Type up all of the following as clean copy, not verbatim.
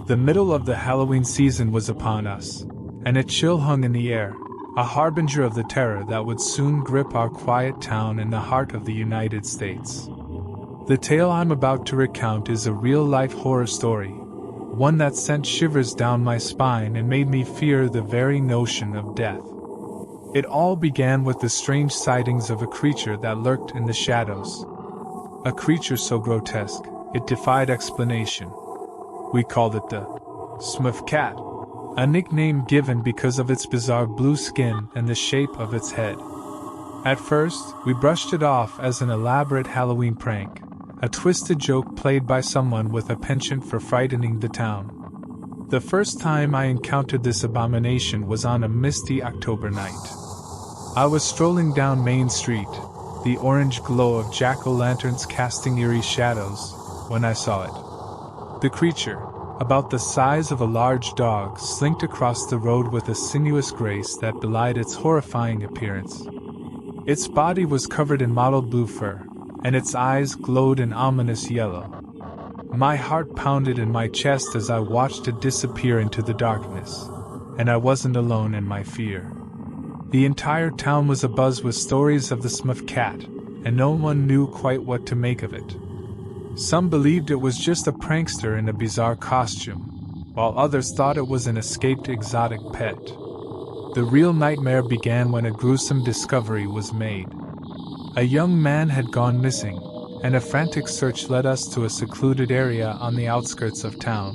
The middle of the Halloween season was upon us, and a chill hung in the air, a harbinger of the terror that would soon grip our quiet town in the heart of the United States. The tale I'm about to recount is a real-life horror story, one that sent shivers down my spine and made me fear the very notion of death. It all began with the strange sightings of a creature that lurked in the shadows. A creature so grotesque, it defied explanation. We called it the Smurf Cat, a nickname given because of its bizarre blue skin and the shape of its head. At first, we brushed it off as an elaborate Halloween prank, a twisted joke played by someone with a penchant for frightening the town. The first time I encountered this abomination was on a misty October night. I was strolling down Main Street, the orange glow of jack-o'-lanterns casting eerie shadows, when I saw it. The creature, about the size of a large dog, slinked across the road with a sinuous grace that belied its horrifying appearance. Its body was covered in mottled blue fur, and its eyes glowed an ominous yellow. My heart pounded in my chest as I watched it disappear into the darkness, and I wasn't alone in my fear. The entire town was abuzz with stories of the Smurf Cat, and no one knew quite what to make of it. Some believed it was just a prankster in a bizarre costume, while others thought it was an escaped exotic pet. The real nightmare began when a gruesome discovery was made. A young man had gone missing, and a frantic search led us to a secluded area on the outskirts of town.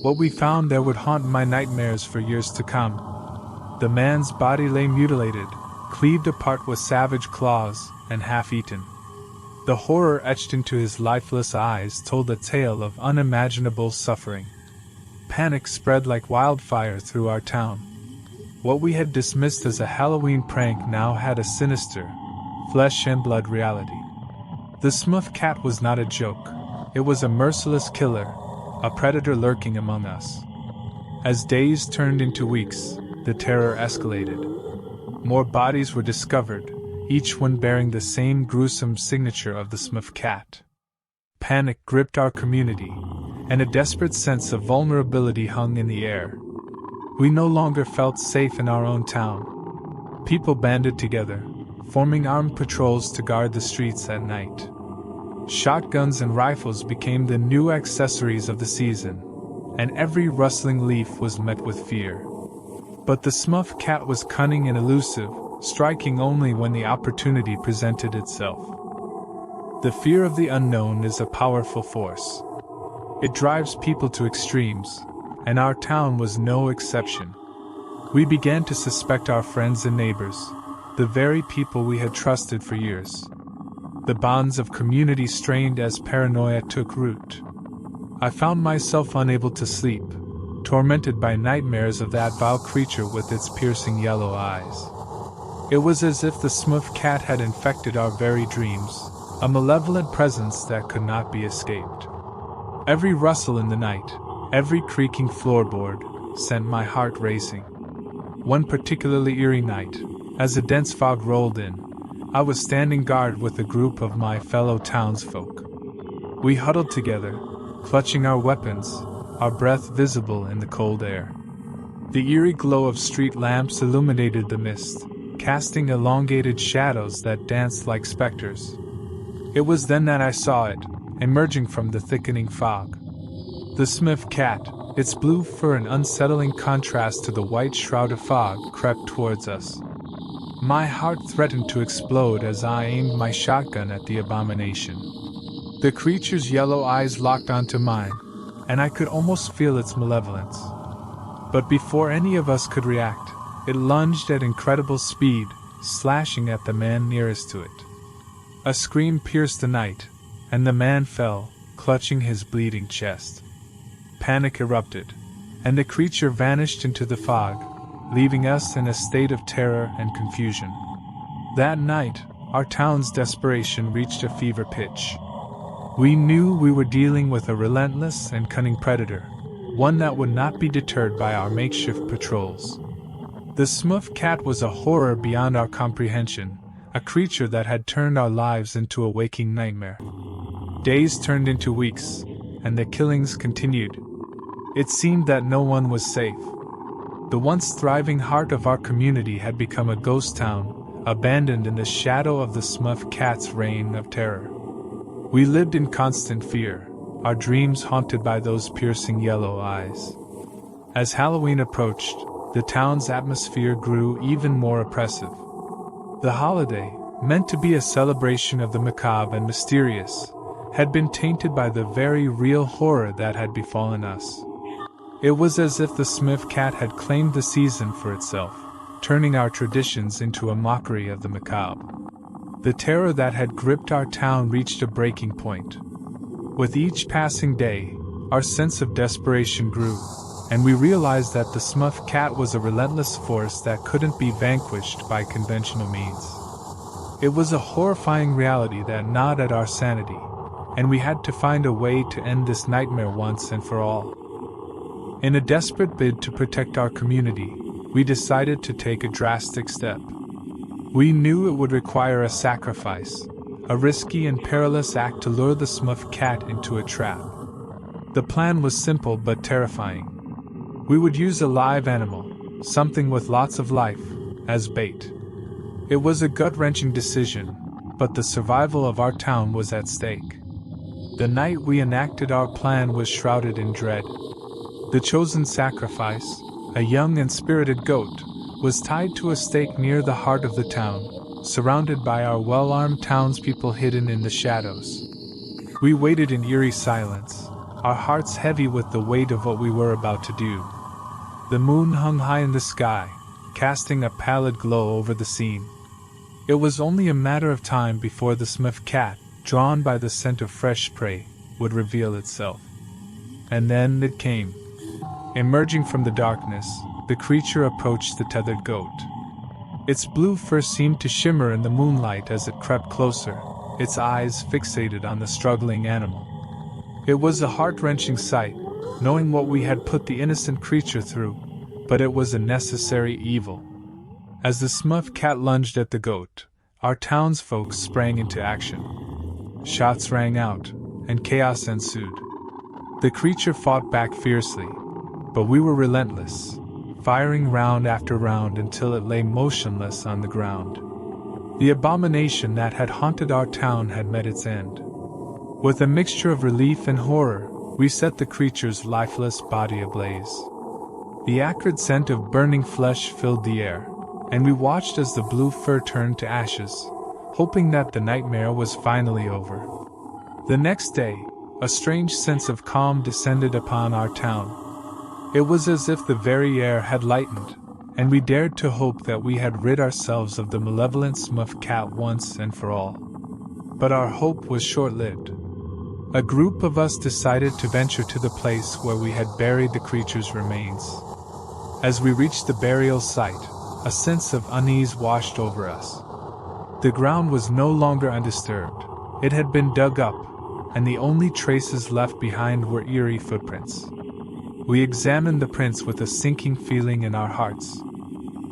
What we found there would haunt my nightmares for years to come. The man's body lay mutilated, cleaved apart with savage claws, and half-eaten. The horror etched into his lifeless eyes told a tale of unimaginable suffering. Panic spread like wildfire through our town. What we had dismissed as a Halloween prank now had a sinister, flesh-and-blood reality. The Smurf Cat was not a joke. It was a merciless killer, a predator lurking among us. As days turned into weeks, the terror escalated. More bodies were discovered, each one bearing the same gruesome signature of the Smurf Cat. Panic gripped our community, and a desperate sense of vulnerability hung in the air. We no longer felt safe in our own town. People banded together, forming armed patrols to guard the streets at night. Shotguns and rifles became the new accessories of the season, and every rustling leaf was met with fear. But the Smurf Cat was cunning and elusive, striking only when the opportunity presented itself. The fear of the unknown is a powerful force. It drives people to extremes, and our town was no exception. We began to suspect our friends and neighbors, the very people we had trusted for years. The bonds of community strained as paranoia took root. I found myself unable to sleep, tormented by nightmares of that vile creature with its piercing yellow eyes. It was as if the Smurf Cat had infected our very dreams, a malevolent presence that could not be escaped. Every rustle in the night, every creaking floorboard, sent my heart racing. One particularly eerie night, as a dense fog rolled in, I was standing guard with a group of my fellow townsfolk. We huddled together, clutching our weapons, our breath visible in the cold air. The eerie glow of street lamps illuminated the mist, casting elongated shadows that danced like specters. It was then that I saw it, emerging from the thickening fog. The Smurf Cat, its blue fur in unsettling contrast to the white shroud of fog, crept towards us. My heart threatened to explode as I aimed my shotgun at the abomination. The creature's yellow eyes locked onto mine, and I could almost feel its malevolence. But before any of us could react, it lunged at incredible speed, slashing at the man nearest to it. A scream pierced the night, and the man fell, clutching his bleeding chest. Panic erupted, and the creature vanished into the fog, leaving us in a state of terror and confusion. That night, our town's desperation reached a fever pitch. We knew we were dealing with a relentless and cunning predator, one that would not be deterred by our makeshift patrols. The Smurf Cat was a horror beyond our comprehension, a creature that had turned our lives into a waking nightmare. Days turned into weeks, and the killings continued. It seemed that no one was safe. The once thriving heart of our community had become a ghost town, abandoned in the shadow of the Smurf Cat's reign of terror. We lived in constant fear, our dreams haunted by those piercing yellow eyes. As Halloween approached, the town's atmosphere grew even more oppressive. The holiday, meant to be a celebration of the macabre and mysterious, had been tainted by the very real horror that had befallen us. It was as if the Smurf Cat had claimed the season for itself, turning our traditions into a mockery of the macabre. The terror that had gripped our town reached a breaking point. With each passing day, our sense of desperation grew, and we realized that the Smurf Cat was a relentless force that couldn't be vanquished by conventional means. It was a horrifying reality that gnawed at our sanity, and we had to find a way to end this nightmare once and for all. In a desperate bid to protect our community, we decided to take a drastic step. We knew it would require a sacrifice, a risky and perilous act to lure the Smurf Cat into a trap. The plan was simple but terrifying. We would use a live animal, something with lots of life, as bait. It was a gut-wrenching decision, but the survival of our town was at stake. The night we enacted our plan was shrouded in dread. The chosen sacrifice, a young and spirited goat, was tied to a stake near the heart of the town, surrounded by our well-armed townspeople hidden in the shadows. We waited in eerie silence, our hearts heavy with the weight of what we were about to do. The moon hung high in the sky, casting a pallid glow over the scene. It was only a matter of time before the Smurf Cat, drawn by the scent of fresh prey, would reveal itself. And then it came. Emerging from the darkness, the creature approached the tethered goat. Its blue fur seemed to shimmer in the moonlight as it crept closer, its eyes fixated on the struggling animal. It was a heart-wrenching sight, knowing what we had put the innocent creature through, but it was a necessary evil. As the Smurf Cat lunged at the goat, our townsfolk sprang into action. Shots rang out, and chaos ensued. The creature fought back fiercely, but we were relentless, firing round after round until it lay motionless on the ground. The abomination that had haunted our town had met its end. With a mixture of relief and horror, we set the creature's lifeless body ablaze. The acrid scent of burning flesh filled the air, and we watched as the blue fur turned to ashes, hoping that the nightmare was finally over. The next day, a strange sense of calm descended upon our town. It was as if the very air had lightened, and we dared to hope that we had rid ourselves of the malevolent Smurf Cat once and for all. But our hope was short-lived. A group of us decided to venture to the place where we had buried the creature's remains. As we reached the burial site, a sense of unease washed over us. The ground was no longer undisturbed. It had been dug up, and the only traces left behind were eerie footprints. We examined the prints with a sinking feeling in our hearts.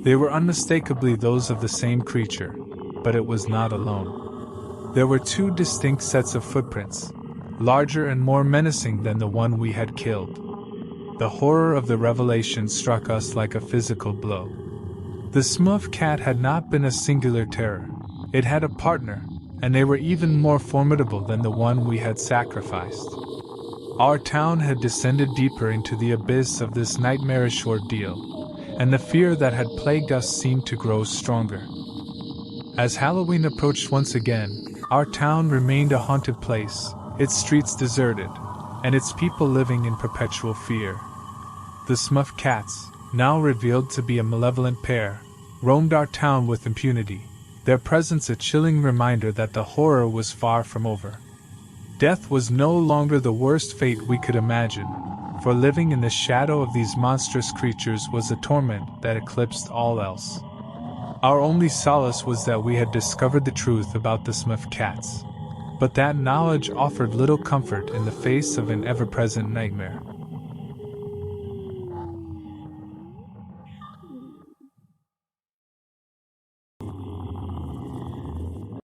They were unmistakably those of the same creature, but it was not alone. There were two distinct sets of footprints, larger and more menacing than the one we had killed. The horror of the revelation struck us like a physical blow. The Smurf Cat had not been a singular terror. It had a partner, and they were even more formidable than the one we had sacrificed. Our town had descended deeper into the abyss of this nightmarish ordeal, and the fear that had plagued us seemed to grow stronger. As Halloween approached once again, our town remained a haunted place, its streets deserted, and its people living in perpetual fear. The Smurf Cats, now revealed to be a malevolent pair, roamed our town with impunity, their presence a chilling reminder that the horror was far from over. Death was no longer the worst fate we could imagine, for living in the shadow of these monstrous creatures was a torment that eclipsed all else. Our only solace was that we had discovered the truth about the Smurf Cats, but that knowledge offered little comfort in the face of an ever-present nightmare.